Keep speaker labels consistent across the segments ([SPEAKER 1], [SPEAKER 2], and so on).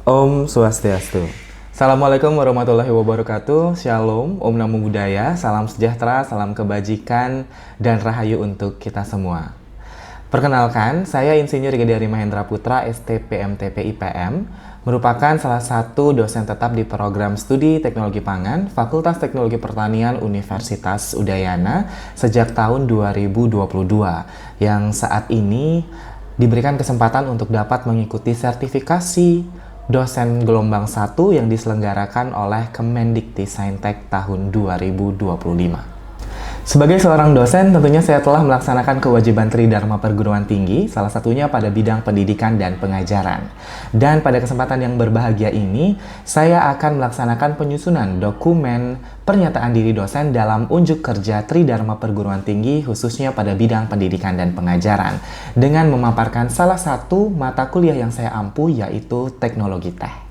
[SPEAKER 1] Om Swastiastu. Assalamualaikum warahmatullahi wabarakatuh. Shalom, Om Namo Buddhaya, salam sejahtera, salam kebajikan, dan rahayu untuk kita semua. Perkenalkan, saya Insinyur Gedari Mahendra Putra, STPMTP IPM, merupakan salah satu dosen tetap di program studi Teknologi Pangan, Fakultas Teknologi Pertanian Universitas Udayana sejak tahun 2022, yang saat ini diberikan kesempatan untuk dapat mengikuti sertifikasi dosen gelombang 1 yang diselenggarakan oleh Kemendikti-Saintek tahun 2025. Sebagai seorang dosen, tentunya saya telah melaksanakan kewajiban Tridharma perguruan tinggi, salah satunya pada bidang pendidikan dan pengajaran. Dan pada kesempatan yang berbahagia ini, saya akan melaksanakan penyusunan dokumen pernyataan diri dosen dalam unjuk kerja Tridharma perguruan tinggi, khususnya pada bidang pendidikan dan pengajaran, dengan memaparkan salah satu mata kuliah yang saya ampu, yaitu Teknologi Teh.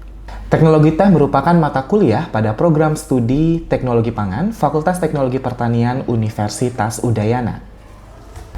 [SPEAKER 1] Teknologi Teh merupakan mata kuliah pada program studi Teknologi Pangan, Fakultas Teknologi Pertanian Universitas Udayana.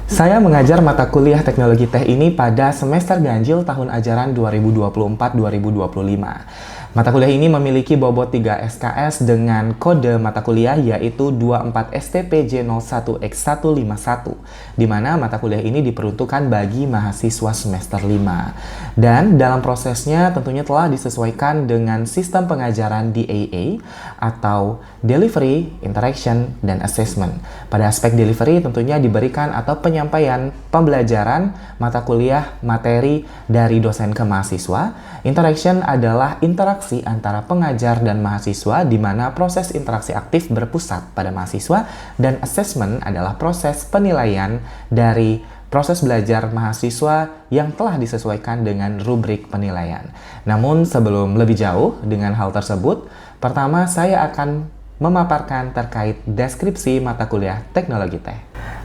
[SPEAKER 1] Saya mengajar mata kuliah Teknologi Teh ini pada semester ganjil tahun ajaran 2024-2025. Mata kuliah ini memiliki bobot 3 SKS dengan kode mata kuliah yaitu 24 STPJ01X151, di mana mata kuliah ini diperuntukkan bagi mahasiswa semester 5. Dan dalam prosesnya tentunya telah disesuaikan dengan sistem pengajaran DAA atau Delivery, Interaction, dan Assessment. Pada aspek delivery tentunya diberikan atau penyampaian pembelajaran mata kuliah materi dari dosen ke mahasiswa. Interaction adalah interaksi antara pengajar dan mahasiswa, di mana proses interaksi aktif berpusat pada mahasiswa, dan assessment adalah proses penilaian dari proses belajar mahasiswa yang telah disesuaikan dengan rubrik penilaian. Namun sebelum lebih jauh dengan hal tersebut, pertama saya akan memaparkan terkait deskripsi mata kuliah Teknologi Teh.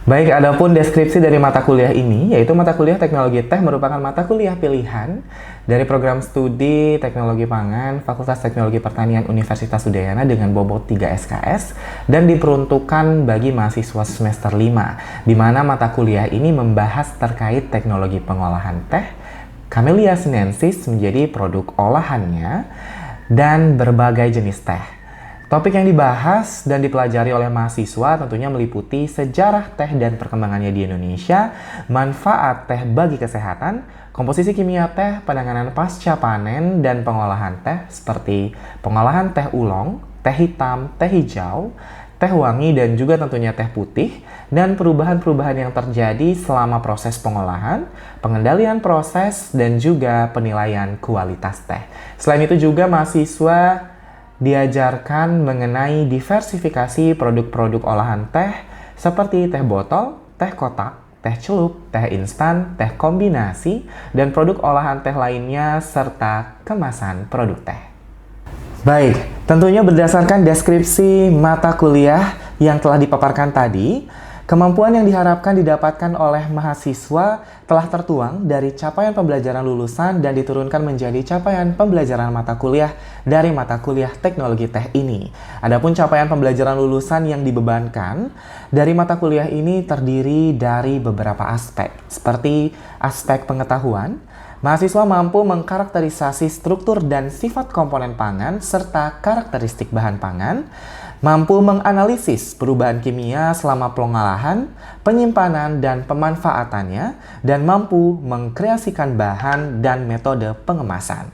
[SPEAKER 1] Baik, adapun deskripsi dari mata kuliah ini, yaitu mata kuliah Teknologi Teh merupakan mata kuliah pilihan dari program studi Teknologi Pangan, Fakultas Teknologi Pertanian Universitas Udayana dengan bobot 3 SKS dan diperuntukkan bagi mahasiswa semester 5, di mana mata kuliah ini membahas terkait teknologi pengolahan teh, Camellia sinensis menjadi produk olahannya, dan berbagai jenis teh. Topik yang dibahas dan dipelajari oleh mahasiswa tentunya meliputi sejarah teh dan perkembangannya di Indonesia, manfaat teh bagi kesehatan, komposisi kimia teh, penanganan pasca panen, dan pengolahan teh seperti pengolahan teh oolong, teh hitam, teh hijau, teh wangi, dan juga tentunya teh putih, dan perubahan-perubahan yang terjadi selama proses pengolahan, pengendalian proses, dan juga penilaian kualitas teh. Selain itu juga mahasiswa diajarkan mengenai diversifikasi produk-produk olahan teh seperti teh botol, teh kotak, teh celup, teh instan, teh kombinasi, dan produk olahan teh lainnya, serta kemasan produk teh. Baik, tentunya berdasarkan deskripsi mata kuliah yang telah dipaparkan tadi, kemampuan yang diharapkan didapatkan oleh mahasiswa telah tertuang dari capaian pembelajaran lulusan dan diturunkan menjadi capaian pembelajaran mata kuliah dari mata kuliah Teknologi Teh ini. Adapun capaian pembelajaran lulusan yang dibebankan dari mata kuliah ini terdiri dari beberapa aspek, seperti aspek pengetahuan. Mahasiswa mampu mengkarakterisasi struktur dan sifat komponen pangan serta karakteristik bahan pangan, mampu menganalisis perubahan kimia selama pengolahan, penyimpanan, dan pemanfaatannya, dan mampu mengkreasikan bahan dan metode pengemasan.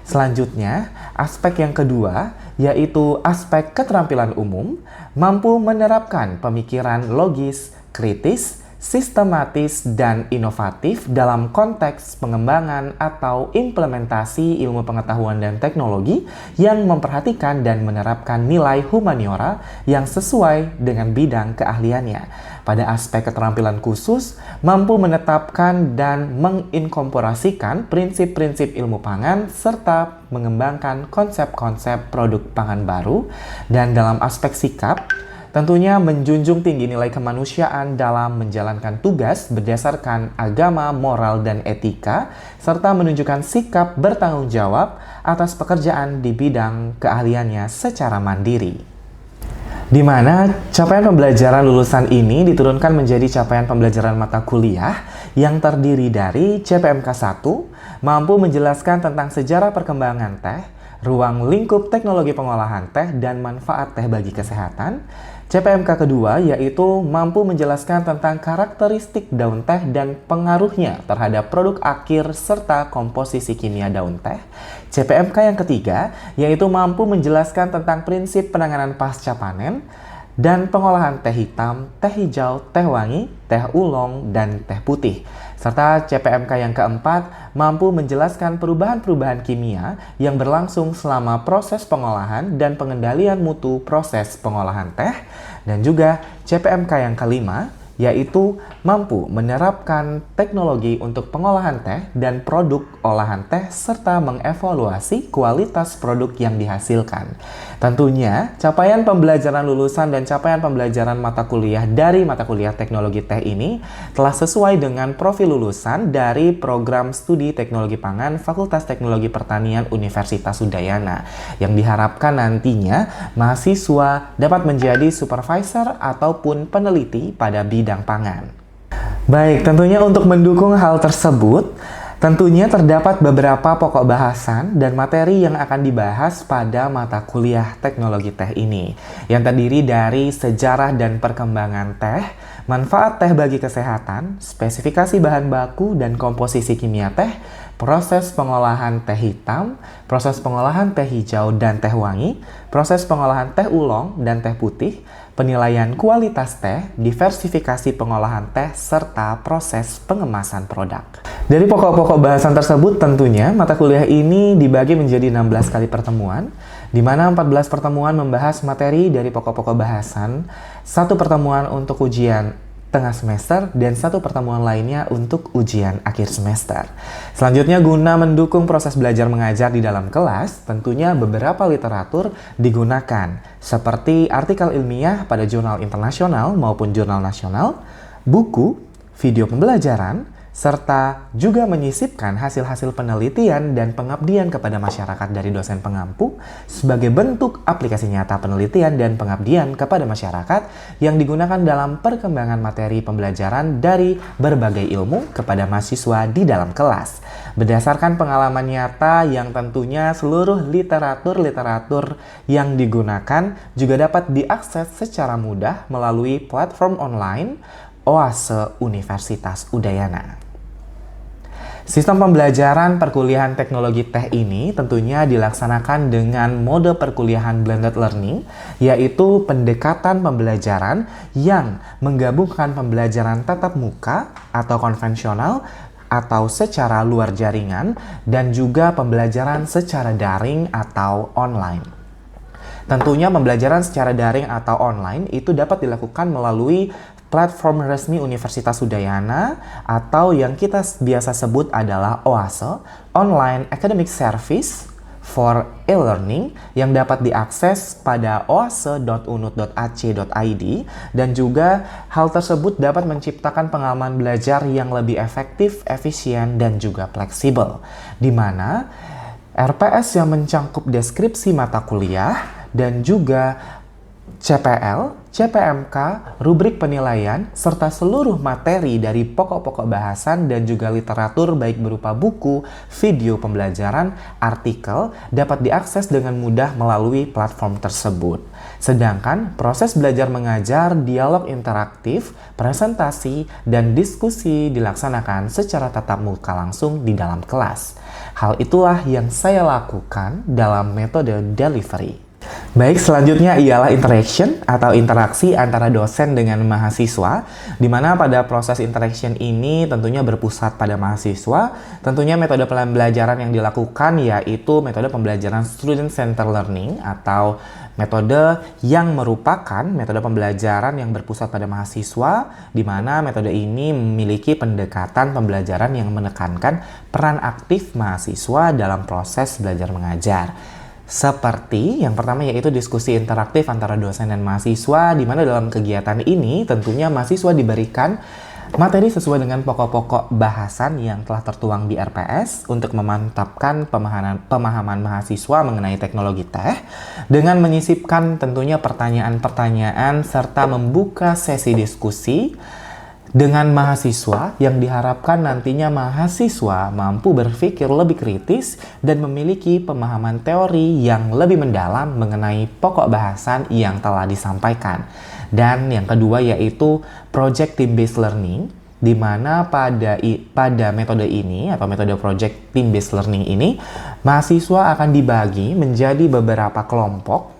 [SPEAKER 1] Selanjutnya, aspek yang kedua, yaitu aspek keterampilan umum, mampu menerapkan pemikiran logis, kritis, sistematis, dan inovatif dalam konteks pengembangan atau implementasi ilmu pengetahuan dan teknologi yang memperhatikan dan menerapkan nilai humaniora yang sesuai dengan bidang keahliannya. Pada aspek keterampilan khusus, mampu menetapkan dan menginkorporasikan prinsip-prinsip ilmu pangan serta mengembangkan konsep-konsep produk pangan baru. Dan dalam aspek sikap, tentunya menjunjung tinggi nilai kemanusiaan dalam menjalankan tugas berdasarkan agama, moral, dan etika, serta menunjukkan sikap bertanggung jawab atas pekerjaan di bidang keahliannya secara mandiri. di mana capaian pembelajaran lulusan ini diturunkan menjadi capaian pembelajaran mata kuliah yang terdiri dari CPMK 1, mampu menjelaskan tentang sejarah perkembangan teh, ruang lingkup teknologi pengolahan teh, dan manfaat teh bagi kesehatan. CPMK kedua yaitu mampu menjelaskan tentang karakteristik daun teh dan pengaruhnya terhadap produk akhir serta komposisi kimia daun teh. CPMK yang ketiga yaitu mampu menjelaskan tentang prinsip penanganan pasca panen dan pengolahan teh hitam, teh hijau, teh wangi, teh oolong, dan teh putih. Serta CPMK yang keempat mampu menjelaskan perubahan-perubahan kimia yang berlangsung selama proses pengolahan dan pengendalian mutu proses pengolahan teh. Dan juga CPMK yang kelima yaitu mampu menerapkan teknologi untuk pengolahan teh dan produk olahan teh serta mengevaluasi kualitas produk yang dihasilkan. Tentunya, capaian pembelajaran lulusan dan capaian pembelajaran mata kuliah dari mata kuliah teknologi teh ini telah sesuai dengan profil lulusan dari program studi teknologi pangan Fakultas Teknologi Pertanian Universitas Udayana yang diharapkan nantinya mahasiswa dapat menjadi supervisor ataupun peneliti pada bidang pangan. Baik, tentunya untuk mendukung hal tersebut, tentunya terdapat beberapa pokok bahasan dan materi yang akan dibahas pada mata kuliah teknologi teh ini, yang terdiri dari sejarah dan perkembangan teh, manfaat teh bagi kesehatan, spesifikasi bahan baku dan komposisi kimia teh, proses pengolahan teh hitam, proses pengolahan teh hijau dan teh wangi, proses pengolahan teh oolong dan teh putih, penilaian kualitas teh, diversifikasi pengolahan teh, serta proses pengemasan produk. Dari pokok-pokok bahasan tersebut tentunya mata kuliah ini dibagi menjadi 16 kali pertemuan, di mana 14 pertemuan membahas materi dari pokok-pokok bahasan, satu pertemuan untuk ujian tengah semester, dan satu pertemuan lainnya untuk ujian akhir semester. Selanjutnya, guna mendukung proses belajar mengajar di dalam kelas, tentunya beberapa literatur digunakan, seperti artikel ilmiah pada jurnal internasional maupun jurnal nasional, buku, video pembelajaran, serta juga menyisipkan hasil-hasil penelitian dan pengabdian kepada masyarakat dari dosen pengampu sebagai bentuk aplikasi nyata penelitian dan pengabdian kepada masyarakat yang digunakan dalam perkembangan materi pembelajaran dari berbagai ilmu kepada mahasiswa di dalam kelas. Berdasarkan pengalaman nyata yang tentunya seluruh literatur yang digunakan juga dapat diakses secara mudah melalui platform online Oase Universitas Udayana. Sistem pembelajaran perkuliahan teknologi teh ini tentunya dilaksanakan dengan mode perkuliahan blended learning, yaitu pendekatan pembelajaran yang menggabungkan pembelajaran tatap muka atau konvensional atau secara luar jaringan dan juga pembelajaran secara daring atau online. Tentunya pembelajaran secara daring atau online itu dapat dilakukan melalui platform resmi Universitas Udayana atau yang kita biasa sebut adalah OASE, Online Academic Service for e-learning, yang dapat diakses pada oase.unut.ac.id, dan juga hal tersebut dapat menciptakan pengalaman belajar yang lebih efektif, efisien, dan juga fleksibel, di mana RPS yang mencakup deskripsi mata kuliah dan juga CPL, CPMK, rubrik penilaian, serta seluruh materi dari pokok-pokok bahasan dan juga literatur baik berupa buku, video pembelajaran, artikel dapat diakses dengan mudah melalui platform tersebut. Sedangkan proses belajar mengajar, dialog interaktif, presentasi, dan diskusi dilaksanakan secara tatap muka langsung di dalam kelas. Hal itulah yang saya lakukan dalam metode delivery. Baik, selanjutnya ialah interaction atau interaksi antara dosen dengan mahasiswa, di mana pada proses interaction ini tentunya berpusat pada mahasiswa. Tentunya metode pembelajaran yang dilakukan yaitu metode pembelajaran student center learning atau metode yang merupakan metode pembelajaran yang berpusat pada mahasiswa, di mana metode ini memiliki pendekatan pembelajaran yang menekankan peran aktif mahasiswa dalam proses belajar mengajar. Seperti yang pertama yaitu diskusi interaktif antara dosen dan mahasiswa, di mana dalam kegiatan ini tentunya mahasiswa diberikan Materi sesuai dengan pokok-pokok bahasan yang telah tertuang di RPS untuk memantapkan pemahaman mahasiswa mengenai teknologi teh dengan menyisipkan tentunya pertanyaan-pertanyaan serta membuka sesi diskusi dengan mahasiswa yang diharapkan nantinya mahasiswa mampu berpikir lebih kritis dan memiliki pemahaman teori yang lebih mendalam mengenai pokok bahasan yang telah disampaikan. Dan yang kedua yaitu project team based learning, di mana pada metode ini atau metode project team based learning ini mahasiswa akan dibagi menjadi beberapa kelompok,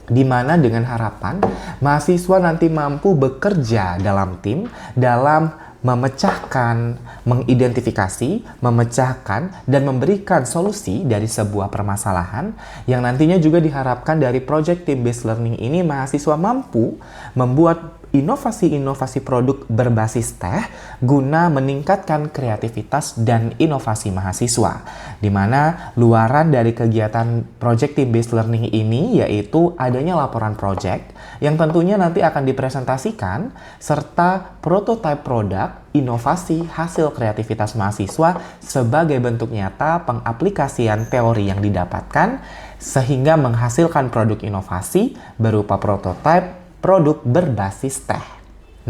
[SPEAKER 1] di mana dengan harapan mahasiswa nanti mampu bekerja dalam tim dalam memecahkan, mengidentifikasi, memecahkan, dan memberikan solusi dari sebuah permasalahan yang nantinya juga diharapkan dari project team based learning ini mahasiswa mampu membuat inovasi-inovasi produk berbasis teh guna meningkatkan kreativitas dan inovasi mahasiswa. Di mana luaran dari kegiatan project team based learning ini yaitu adanya laporan project yang tentunya nanti akan dipresentasikan serta prototipe produk inovasi hasil kreativitas mahasiswa sebagai bentuk nyata pengaplikasian teori yang didapatkan sehingga menghasilkan produk inovasi berupa prototipe produk berbasis teh.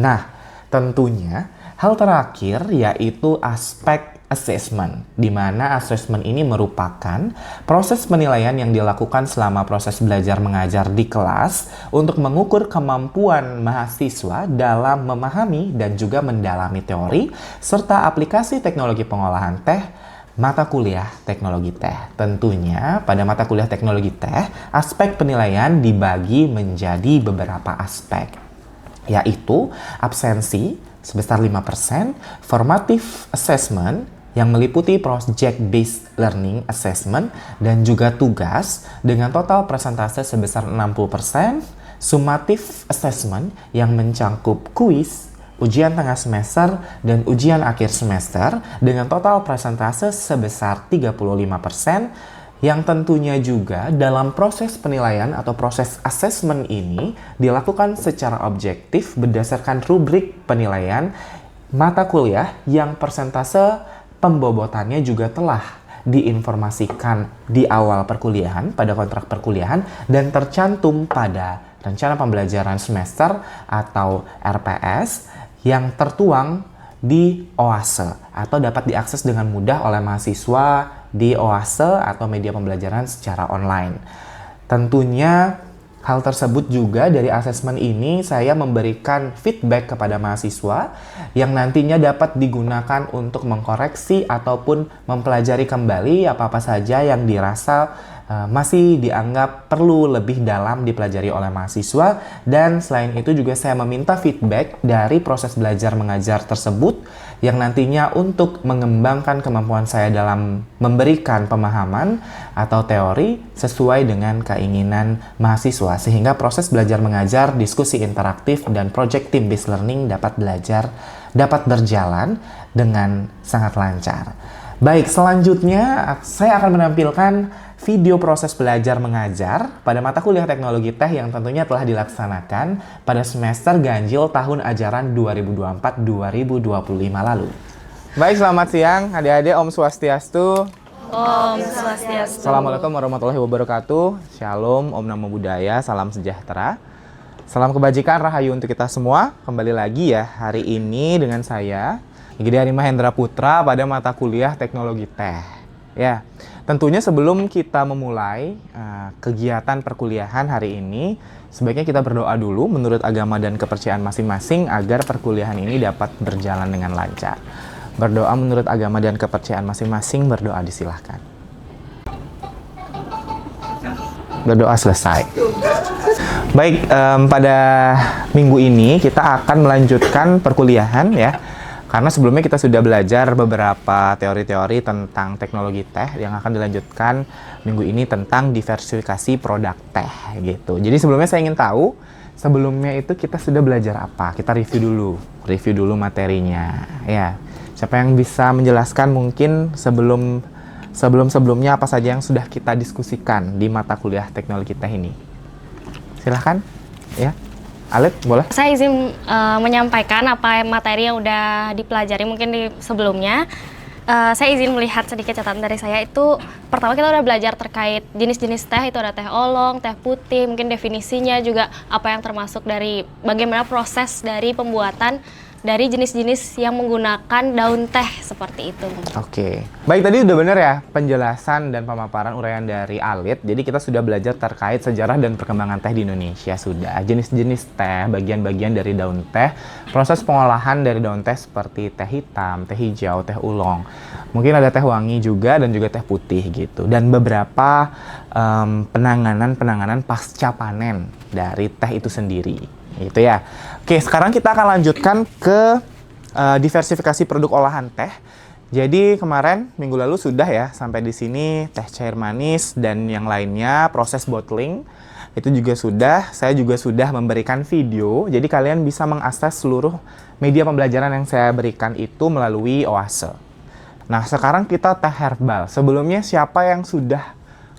[SPEAKER 1] Nah, tentunya hal terakhir yaitu aspek assessment, di mana assessment ini merupakan proses penilaian yang dilakukan selama proses belajar mengajar di kelas untuk mengukur kemampuan mahasiswa dalam memahami dan juga mendalami teori serta aplikasi teknologi pengolahan teh mata kuliah teknologi teh. Tentunya pada mata kuliah teknologi teh, aspek penilaian dibagi menjadi beberapa aspek, yaitu absensi sebesar 5%, formative assessment yang meliputi project based learning assessment dan juga tugas dengan total persentase sebesar 60%, summative assessment yang mencangkup kuis, ujian tengah semester, dan ujian akhir semester dengan total persentase sebesar 35%, yang tentunya juga dalam proses penilaian atau proses assessment ini dilakukan secara objektif berdasarkan rubrik penilaian mata kuliah yang persentase pembobotannya juga telah diinformasikan di awal perkuliahan pada kontrak perkuliahan dan tercantum pada rencana pembelajaran semester atau RPS yang tertuang di OASE atau dapat diakses dengan mudah oleh mahasiswa di OASE atau media pembelajaran secara online. Tentunya hal tersebut juga dari asesmen ini saya memberikan feedback kepada mahasiswa yang nantinya dapat digunakan untuk mengkoreksi ataupun mempelajari kembali apa-apa saja yang dirasa masih dianggap perlu lebih dalam dipelajari oleh mahasiswa. Dan selain itu juga saya meminta feedback dari proses belajar mengajar tersebut yang nantinya untuk mengembangkan kemampuan saya dalam memberikan pemahaman atau teori sesuai dengan keinginan mahasiswa sehingga proses belajar mengajar, diskusi interaktif, dan project team based learning dapat berjalan dengan sangat lancar. Baik, selanjutnya saya akan menampilkan video proses belajar mengajar pada mata kuliah teknologi teh yang tentunya telah dilaksanakan pada semester ganjil tahun ajaran 2024-2025 lalu. Baik, selamat siang adik-adik, Om Swastiastu.
[SPEAKER 2] Om Swastiastu.
[SPEAKER 1] Assalamualaikum warahmatullahi wabarakatuh. Shalom, Om Namo Buddhaya, salam sejahtera. Salam kebajikan, rahayu untuk kita semua. Kembali lagi ya hari ini dengan saya Gede Hari Mahendra Putra pada mata kuliah teknologi teh. Ya, tentunya sebelum kita memulai kegiatan perkuliahan hari ini, sebaiknya kita berdoa dulu menurut agama dan kepercayaan masing-masing agar perkuliahan ini dapat berjalan dengan lancar. Berdoa menurut agama dan kepercayaan masing-masing, berdoa disilahkan. Berdoa selesai. Baik, pada minggu ini kita akan melanjutkan perkuliahan ya. Karena sebelumnya kita sudah belajar beberapa teori-teori tentang teknologi teh yang akan dilanjutkan minggu ini tentang diversifikasi produk teh gitu. Jadi sebelumnya saya ingin tahu, sebelumnya itu kita sudah belajar apa? Kita review dulu materinya ya. Siapa yang bisa menjelaskan mungkin sebelumnya apa saja yang sudah kita diskusikan di mata kuliah teknologi teh ini? Silahkan ya. Alit, boleh?
[SPEAKER 2] Saya izin menyampaikan apa materi yang udah dipelajari mungkin di sebelumnya. Saya izin melihat sedikit catatan dari saya. Itu pertama kita udah belajar terkait jenis-jenis teh, itu ada teh oolong, teh putih, mungkin definisinya juga apa yang termasuk dari bagaimana proses dari pembuatan dari jenis-jenis yang menggunakan daun teh seperti itu.
[SPEAKER 1] Oke. Baik, tadi udah bener ya penjelasan dan pemaparan uraian dari Alit. Jadi kita sudah belajar terkait sejarah dan perkembangan teh di Indonesia sudah. Jenis-jenis teh, bagian-bagian dari daun teh, proses pengolahan dari daun teh seperti teh hitam, teh hijau, teh oolong. Mungkin ada teh wangi juga dan juga teh putih gitu. Dan beberapa penanganan pasca panen dari teh itu sendiri. Gitu ya. Oke, sekarang kita akan lanjutkan ke diversifikasi produk olahan teh. Jadi kemarin minggu lalu sudah ya sampai di sini teh cair manis dan yang lainnya proses bottling itu juga sudah. Saya juga sudah memberikan video. Jadi kalian bisa mengakses seluruh media pembelajaran yang saya berikan itu melalui Oase. Nah, sekarang kita teh herbal. Sebelumnya siapa yang sudah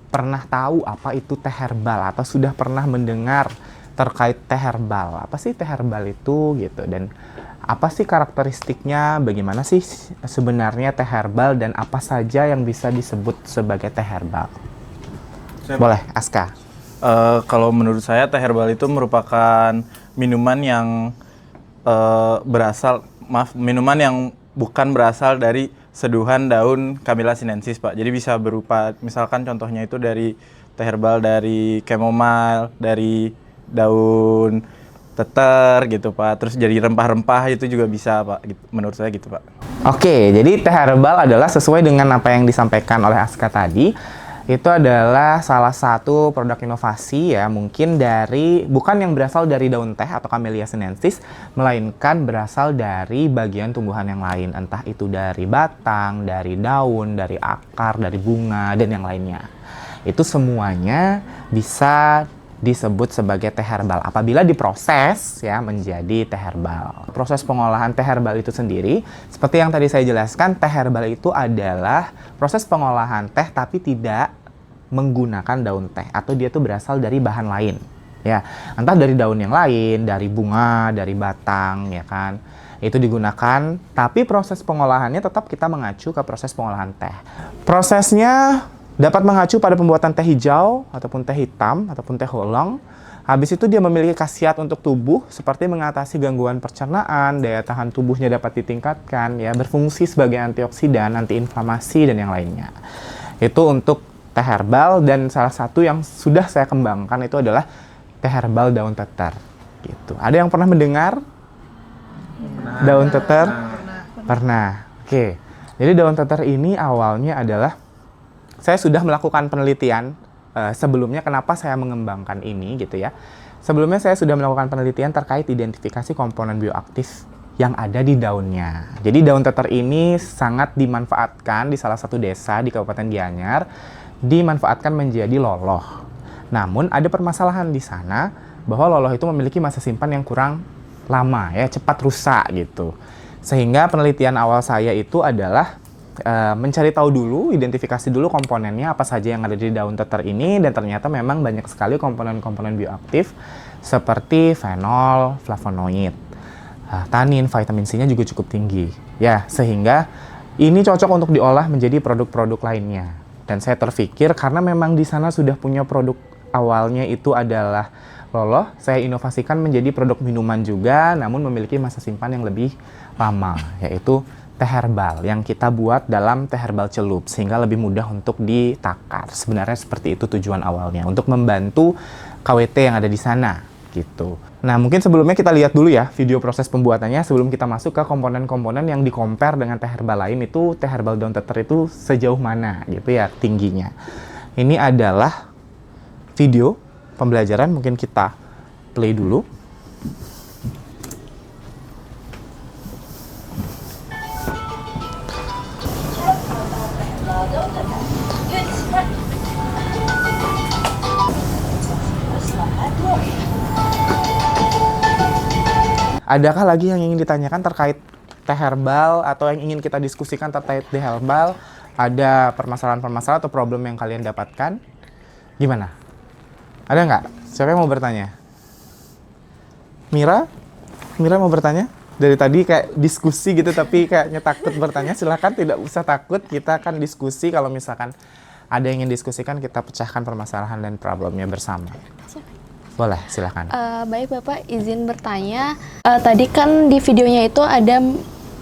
[SPEAKER 1] pernah tahu apa itu teh herbal atau sudah pernah mendengar terkait teh herbal? Apa sih teh herbal itu gitu, dan apa sih karakteristiknya, bagaimana sih sebenarnya teh herbal dan apa saja yang bisa disebut sebagai teh herbal? Boleh, Aska.
[SPEAKER 3] Kalau menurut saya teh herbal itu merupakan minuman yang minuman yang bukan berasal dari seduhan daun Camellia sinensis, Pak. Jadi bisa berupa, misalkan contohnya itu dari teh herbal dari chamomile, dari daun teter gitu, Pak. Terus jadi rempah-rempah itu juga bisa, Pak. Gitu, menurut saya gitu, Pak.
[SPEAKER 1] Oke, jadi teh herbal adalah sesuai dengan apa yang disampaikan oleh Aska tadi. Itu adalah salah satu produk inovasi ya, mungkin bukan yang berasal dari daun teh atau Camellia sinensis, melainkan berasal dari bagian tumbuhan yang lain. Entah itu dari batang, dari daun, dari akar, dari bunga, dan yang lainnya. Itu semuanya bisa disebut sebagai teh herbal apabila diproses ya menjadi teh herbal. Proses pengolahan teh herbal itu sendiri, seperti yang tadi saya jelaskan, teh herbal itu adalah proses pengolahan teh tapi tidak menggunakan daun teh, atau dia tuh berasal dari bahan lain. Ya, entah dari daun yang lain, dari bunga, dari batang, ya kan. Itu digunakan, tapi proses pengolahannya tetap kita mengacu ke proses pengolahan teh. Prosesnya dapat mengacu pada pembuatan teh hijau, ataupun teh hitam, ataupun teh oolong. Habis itu dia memiliki khasiat untuk tubuh, seperti mengatasi gangguan pencernaan, daya tahan tubuhnya dapat ditingkatkan, ya, berfungsi sebagai antioksidan, antiinflamasi, dan yang lainnya. Itu untuk teh herbal, dan salah satu yang sudah saya kembangkan itu adalah teh herbal daun teter. Gitu. Ada yang pernah mendengar? Daun teter? Pernah. Oke. Jadi daun teter ini awalnya adalah saya sudah melakukan penelitian sebelumnya kenapa saya mengembangkan ini gitu ya. Sebelumnya saya sudah melakukan penelitian terkait identifikasi komponen bioaktif yang ada di daunnya. Jadi daun teter ini sangat dimanfaatkan di salah satu desa di Kabupaten Gianyar, dimanfaatkan menjadi loloh. Namun ada permasalahan di sana bahwa loloh itu memiliki masa simpan yang kurang lama ya, cepat rusak gitu. Sehingga penelitian awal saya itu adalah mencari tahu dulu, identifikasi dulu komponennya apa saja yang ada di daun teter ini, dan ternyata memang banyak sekali komponen-komponen bioaktif seperti fenol, flavonoid, tanin, vitamin C-nya juga cukup tinggi. Ya, sehingga ini cocok untuk diolah menjadi produk-produk lainnya. Dan saya terpikir karena memang di sana sudah punya produk awalnya itu adalah loloh, saya inovasikan menjadi produk minuman juga, namun memiliki masa simpan yang lebih lama, yaitu teh herbal yang kita buat dalam teh herbal celup sehingga lebih mudah untuk ditakar. Sebenarnya seperti itu tujuan awalnya, untuk membantu KWT yang ada di sana gitu. Nah, mungkin sebelumnya kita lihat dulu ya video proses pembuatannya sebelum kita masuk ke komponen-komponen yang di-compare dengan teh herbal lain. Itu teh herbal daun teter itu sejauh mana gitu ya tingginya. Ini adalah video pembelajaran, mungkin kita play dulu. Adakah lagi yang ingin ditanyakan terkait teh herbal atau yang ingin kita diskusikan terkait teh herbal? Ada permasalahan-permasalahan atau problem yang kalian dapatkan? Gimana? Ada nggak? Siapa yang mau bertanya? Mira mau bertanya? Dari tadi kayak diskusi gitu tapi kayaknya takut bertanya. Silakan, tidak usah takut, kita akan diskusi. Kalau misalkan ada yang ingin diskusikan, kita pecahkan permasalahan dan problemnya bersama. Boleh, silakan.
[SPEAKER 4] Baik Bapak, izin bertanya. Tadi kan di videonya itu ada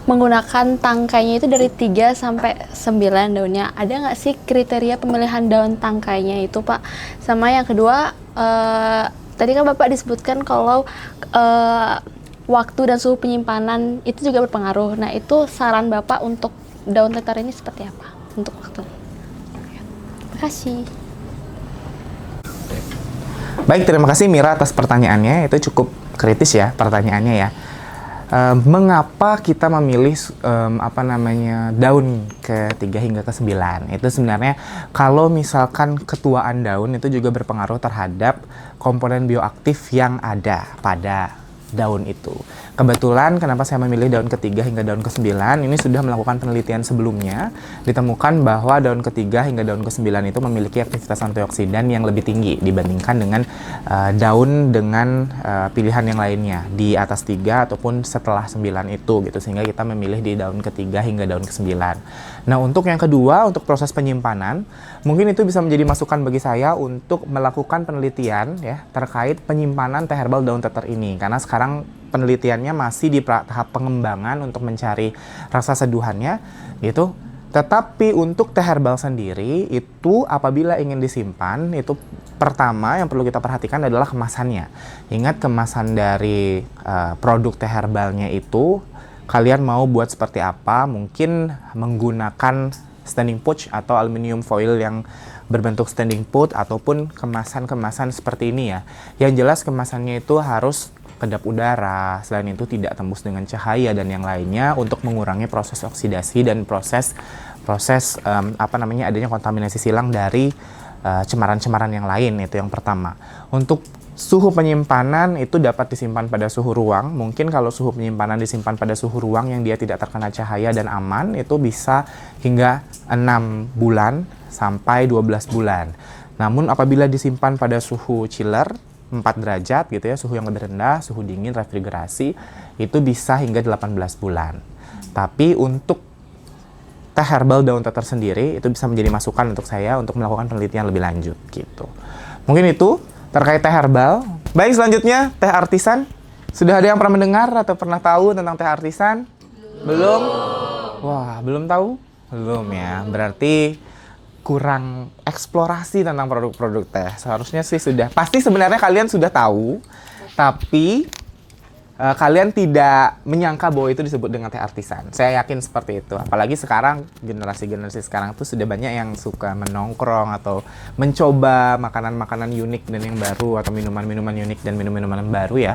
[SPEAKER 4] menggunakan tangkainya itu dari 3 sampai 9 daunnya. Ada nggak sih kriteria pemilihan daun tangkainya itu Pak? Sama yang kedua, tadi kan Bapak disebutkan kalau waktu dan suhu penyimpanan itu juga berpengaruh. Nah, itu saran Bapak untuk daun tetar ini seperti apa untuk waktu? Terima kasih.
[SPEAKER 1] Baik, terima kasih Mira atas pertanyaannya. Itu cukup kritis ya pertanyaannya ya. Mengapa kita memilih daun ke-3 hingga ke-9? Itu sebenarnya kalau misalkan ketuaan daun itu juga berpengaruh terhadap komponen bioaktif yang ada pada daun itu. Kebetulan kenapa saya memilih daun ke-3 hingga daun ke-9, ini sudah melakukan penelitian sebelumnya, ditemukan bahwa daun ke-3 hingga daun ke-9 itu memiliki aktivitas antioksidan yang lebih tinggi dibandingkan dengan daun dengan pilihan yang lainnya di atas 3 ataupun setelah 9 itu gitu, sehingga kita memilih di daun ke-3 hingga daun ke-9. Nah, untuk yang kedua, untuk proses penyimpanan, mungkin itu bisa menjadi masukan bagi saya untuk melakukan penelitian ya terkait penyimpanan teh herbal daun teter ini, karena sekarang penelitiannya masih di tahap pengembangan untuk mencari rasa seduhannya gitu. Tetapi untuk teh herbal sendiri itu apabila ingin disimpan, itu pertama yang perlu kita perhatikan adalah kemasannya. Ingat, kemasan dari produk teh herbalnya itu kalian mau buat seperti apa, mungkin menggunakan standing pouch atau aluminium foil yang berbentuk standing pot ataupun kemasan-kemasan seperti ini ya. Yang jelas kemasannya itu harus kedap udara, selain itu tidak tembus dengan cahaya dan yang lainnya untuk mengurangi proses oksidasi dan proses adanya kontaminasi silang dari cemaran-cemaran yang lain. Itu yang pertama. Untuk suhu penyimpanan itu dapat disimpan pada suhu ruang. Mungkin kalau suhu penyimpanan disimpan pada suhu ruang yang dia tidak terkena cahaya dan aman, itu bisa hingga 6 bulan sampai 12 bulan. Namun apabila disimpan pada suhu chiller 4 derajat gitu ya, suhu yang lebih rendah, suhu dingin, refrigerasi, itu bisa hingga 18 bulan. Tapi untuk teh herbal daun teter sendiri, itu bisa menjadi masukan untuk saya untuk melakukan penelitian lebih lanjut gitu. Mungkin itu terkait teh herbal. Baik, selanjutnya teh artisan. Sudah ada yang pernah mendengar atau pernah tahu tentang teh artisan? Belum? Wah, belum tahu? Belum ya, berarti kurang eksplorasi tentang produk-produk teh. Seharusnya sih sudah. Pasti sebenarnya kalian sudah tahu, tapi kalian tidak menyangka bahwa itu disebut dengan teh artisan. Saya yakin seperti itu. Apalagi sekarang, generasi-generasi sekarang tuh sudah banyak yang suka menongkrong atau mencoba makanan-makanan unik dan yang baru, atau minuman-minuman unik dan minum-minuman baru ya.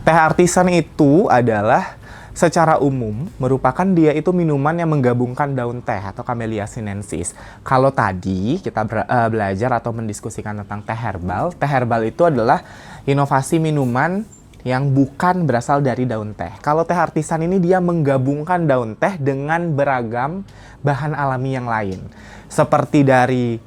[SPEAKER 1] Teh artisan itu adalah secara umum merupakan dia itu minuman yang menggabungkan daun teh atau Camellia sinensis. Kalau tadi kita belajar atau mendiskusikan tentang teh herbal itu adalah inovasi minuman yang bukan berasal dari daun teh. Kalau teh artisan ini dia menggabungkan daun teh dengan beragam bahan alami yang lain. Seperti dari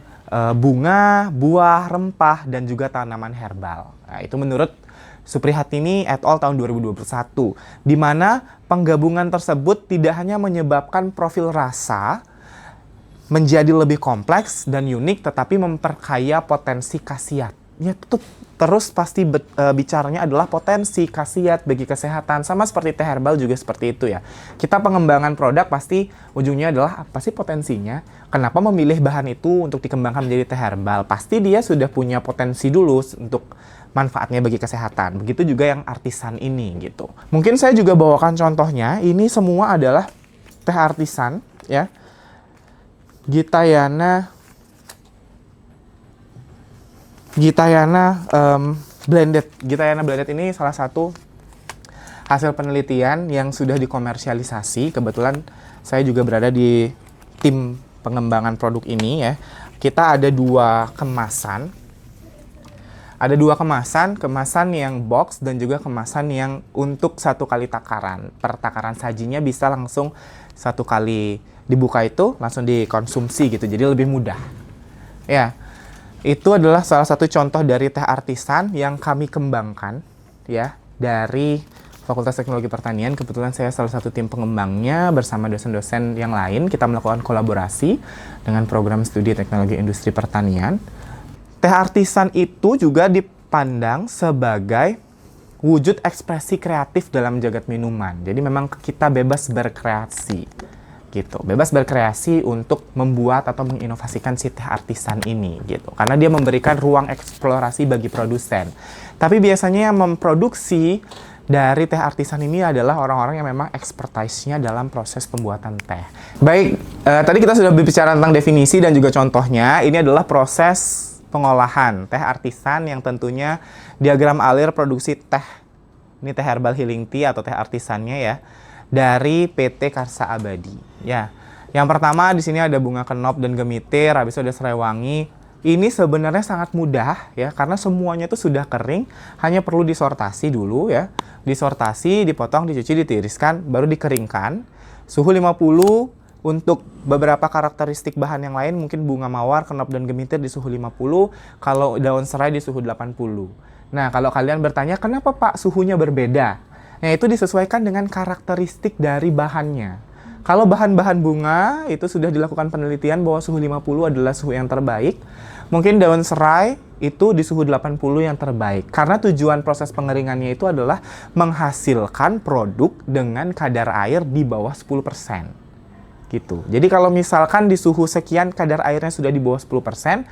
[SPEAKER 1] bunga, buah, rempah, dan juga tanaman herbal. Nah, itu menurut Suprihatini et al. Tahun 2021, di mana penggabungan tersebut tidak hanya menyebabkan profil rasa menjadi lebih kompleks dan unik, tetapi memperkaya potensi khasiat. Ya, terus pasti bicaranya adalah potensi khasiat bagi kesehatan. Sama seperti teh herbal juga seperti itu ya. Kita pengembangan produk pasti ujungnya adalah apa sih potensinya? Kenapa memilih bahan itu untuk dikembangkan menjadi teh herbal? Pasti dia sudah punya potensi dulu untuk manfaatnya bagi kesehatan. Begitu juga yang artisan ini gitu. Mungkin saya juga bawakan contohnya. Ini semua adalah teh artisan ya. Gitayana blended. Gitayana blended ini salah satu hasil penelitian yang sudah dikomersialisasi. Kebetulan saya juga berada di tim pengembangan produk ini ya. Kita ada 2 kemasan. Ada 2 kemasan yang box dan juga kemasan yang untuk 1 kali takaran. Per takaran sajinya bisa langsung 1 kali dibuka itu langsung dikonsumsi gitu, jadi lebih mudah. Ya, itu adalah salah satu contoh dari teh artisan yang kami kembangkan ya dari Fakultas Teknologi Pertanian. Kebetulan saya salah satu tim pengembangnya bersama dosen-dosen yang lain. Kita melakukan kolaborasi dengan program studi teknologi industri pertanian. Teh artisan itu juga dipandang sebagai wujud ekspresi kreatif dalam jagat minuman. Jadi memang kita bebas berkreasi gitu. Bebas berkreasi untuk membuat atau menginovasikan si teh artisan ini gitu. Karena dia memberikan ruang eksplorasi bagi produsen. Tapi biasanya yang memproduksi dari teh artisan ini adalah orang-orang yang memang expertise-nya dalam proses pembuatan teh. Baik, tadi kita sudah berbicara tentang definisi dan juga contohnya. Ini adalah proses pengolahan teh artisan yang tentunya diagram alir produksi teh. Ini teh herbal healing tea atau teh artisannya ya, dari PT Karsa Abadi. Ya, yang pertama di sini ada bunga kenop dan gemitir, habis itu ada serai wangi. Ini sebenarnya sangat mudah ya, karena semuanya itu sudah kering, hanya perlu disortasi dulu ya. Disortasi, dipotong, dicuci, ditiriskan, baru dikeringkan. Suhu 50, untuk beberapa karakteristik bahan yang lain, mungkin bunga mawar, kenop, dan gemitir di suhu 50, kalau daun serai di suhu 80. Nah, kalau kalian bertanya, kenapa Pak suhunya berbeda? Nah, itu disesuaikan dengan karakteristik dari bahannya. Kalau bahan-bahan bunga, itu sudah dilakukan penelitian bahwa suhu 50 adalah suhu yang terbaik. Mungkin daun serai itu di suhu 80 yang terbaik. Karena tujuan proses pengeringannya itu adalah menghasilkan produk dengan kadar air di bawah 10%. Gitu. Jadi kalau misalkan di suhu sekian kadar airnya sudah di bawah 10%,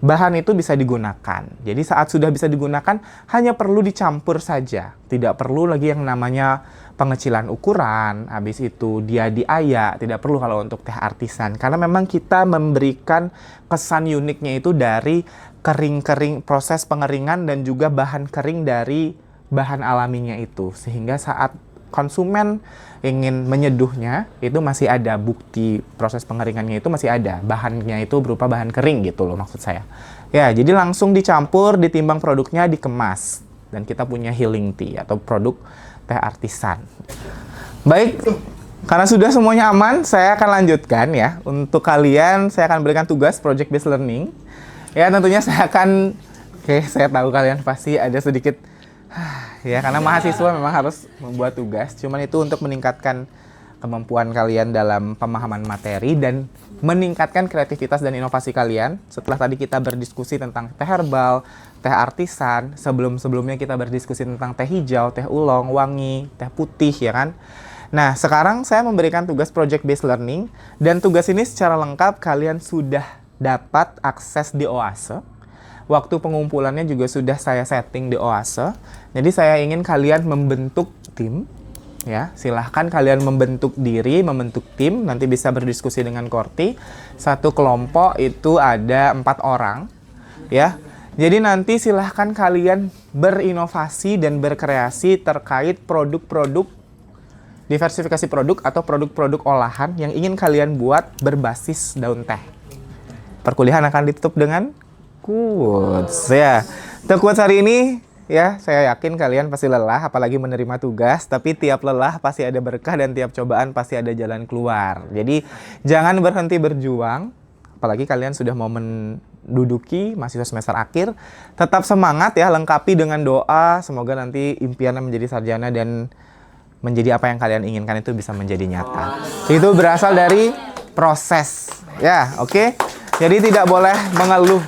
[SPEAKER 1] bahan itu bisa digunakan. Jadi saat sudah bisa digunakan, hanya perlu dicampur saja. Tidak perlu lagi yang namanya pengecilan ukuran, habis itu dia diayak, tidak perlu kalau untuk teh artisan. Karena memang kita memberikan kesan uniknya itu dari kering-kering, proses pengeringan dan juga bahan kering dari bahan alaminya itu. Sehingga saat konsumen ingin menyeduhnya, itu masih ada bukti proses pengeringannya itu masih ada. Bahannya itu berupa bahan kering gitu loh maksud saya. Ya, jadi langsung dicampur, ditimbang produknya, dikemas. Dan kita punya healing tea atau produk teh artisan. Baik, karena sudah semuanya aman, saya akan lanjutkan ya. Untuk kalian, saya akan berikan tugas project based learning. Ya, tentunya saya akan, saya tahu kalian pasti ada sedikit, ya karena mahasiswa memang harus membuat tugas. Cuman itu untuk meningkatkan kemampuan kalian dalam pemahaman materi dan meningkatkan kreativitas dan inovasi kalian. Setelah tadi kita berdiskusi tentang teh herbal, teh artisan, sebelum-sebelumnya kita berdiskusi tentang teh hijau, teh oolong, wangi, teh putih ya kan. Nah, sekarang saya memberikan tugas project based learning dan tugas ini secara lengkap kalian sudah dapat akses di Oase. Waktu pengumpulannya juga sudah saya setting di Oase. Jadi saya ingin kalian membentuk tim. Ya, silahkan kalian membentuk diri, membentuk tim, nanti bisa berdiskusi dengan Korti. Satu kelompok itu ada 4 orang, ya. Jadi nanti silahkan kalian berinovasi dan berkreasi terkait produk-produk, diversifikasi produk atau produk-produk olahan yang ingin kalian buat berbasis daun teh. Perkuliahan akan ditutup dengan quotes, ya. Untuk quotes hari ini, ya, saya yakin kalian pasti lelah, apalagi menerima tugas. Tapi tiap lelah pasti ada berkah dan tiap cobaan pasti ada jalan keluar. Jadi jangan berhenti berjuang, apalagi kalian sudah mau menduduki mahasiswa semester akhir. Tetap semangat ya, lengkapi dengan doa. Semoga nanti impiannya menjadi sarjana dan menjadi apa yang kalian inginkan itu bisa menjadi nyata. Itu berasal dari proses, ya, oke? Jadi tidak boleh mengeluh,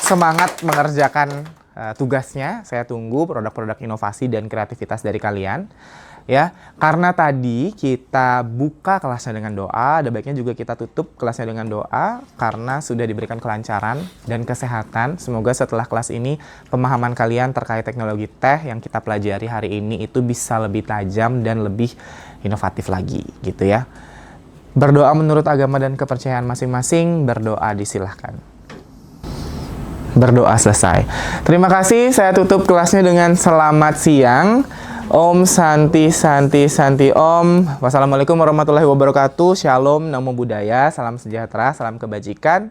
[SPEAKER 1] semangat mengerjakan tugasnya. Saya tunggu produk-produk inovasi dan kreativitas dari kalian ya, karena tadi kita buka kelasnya dengan doa, ada baiknya juga kita tutup kelasnya dengan doa karena sudah diberikan kelancaran dan kesehatan. Semoga setelah kelas ini pemahaman kalian terkait teknologi teh yang kita pelajari hari ini itu bisa lebih tajam dan lebih inovatif lagi gitu ya. Berdoa menurut agama dan kepercayaan masing-masing, berdoa disilahkan. Berdoa selesai. Terima kasih, saya tutup kelasnya dengan selamat siang. Om Santi Santi Santi Om. Wassalamualaikum warahmatullahi wabarakatuh. Shalom, namo buddhaya, salam sejahtera, salam kebajikan,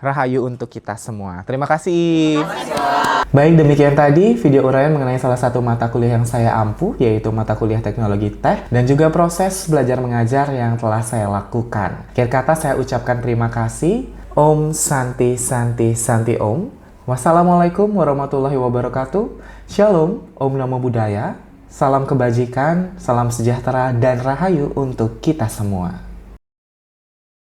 [SPEAKER 1] rahayu untuk kita semua. Terima kasih. Baik, demikian tadi video uraian mengenai salah satu mata kuliah yang saya ampuh, yaitu mata kuliah teknologi teh dan juga proses belajar mengajar yang telah saya lakukan. Akhir kata saya ucapkan terima kasih. Om Santi Santi Santi Om. Wassalamualaikum warahmatullahi wabarakatuh. Shalom, Om Namo Buddhaya, Salam kebajikan, salam sejahtera dan rahayu untuk kita semua.